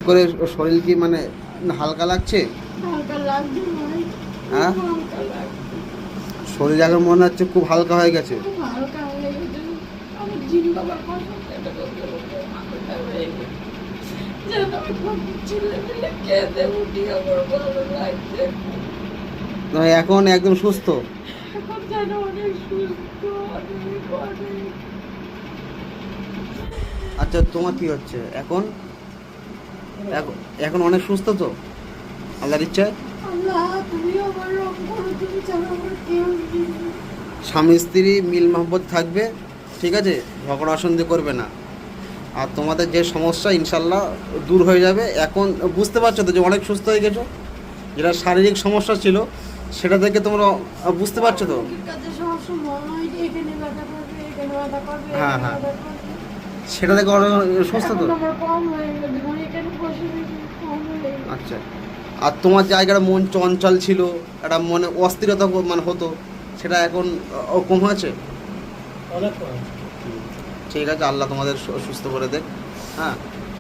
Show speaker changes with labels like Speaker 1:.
Speaker 1: করে শরীর কি মানে হালকা লাগছে?
Speaker 2: হালকা লাগছে ভাই,
Speaker 1: হ্যাঁ,
Speaker 2: হালকা লাগছে,
Speaker 1: শরীর এখন মনে হচ্ছে খুব হালকা হয়ে গেছে।
Speaker 2: খুব হালকা হয়ে গেছে। আমার জিম বাবার কথা এটা করতে করতে মাথাটা হয়ে গেছে। যেন আমি খুব চিল্লে চিল্লে কেঁদে উঠি, আমার ভালো লাগছে।
Speaker 1: এখন একদম সুস্থ?
Speaker 2: এখন যেন অনেক সুস্থ, অনেক অনেক।
Speaker 1: আচ্ছা, তোমার কি হচ্ছে এখন? এখন অনেক সুস্থ তো আল্লাহর ইচ্ছায়?
Speaker 2: আল্লাহ তুমি আমার রং করো, তুমি ছাড়া আমার কেউ নেই।
Speaker 1: স্বামী স্ত্রী মিল মহব্বত থাকবে, ঠিক আছে? ঝগড়া অশান্তি করবে না। আর তোমাদের যে সমস্যা ইনশাল্লাহ দূর হয়ে যাবে। এখন বুঝতে পারছো তো যে অনেক সুস্থ হয়ে গেছো? যেটা শারীরিক সমস্যা ছিল সেটা থেকে তোমরা বুঝতে পারছো তো?
Speaker 2: মুখের কাছে সবসময় হয় যে এখানে ব্যথা করবে, এখানে ব্যথা করবে,
Speaker 1: হ্যাঁ,
Speaker 2: এখানে
Speaker 1: হ্যাঁ।
Speaker 2: ব্যথা করবে।
Speaker 1: সেটা থেকে অনেক সুস্থ তো?
Speaker 2: এখন আমার কম হয়ে গেছে, মানে এখানে বসে বসে কম হয়ে গেছে।
Speaker 1: আচ্ছা, আর তোমার জায়গাটা মন চঞ্চল ছিল, একটা মনে অস্থিরতা মানে হতো, সেটা এখন কম হয়েছে?
Speaker 3: অনেক কম।
Speaker 1: ঠিক আছে, আল্লাহ তোমাদের সুস্থ করে দেখ। হ্যাঁ।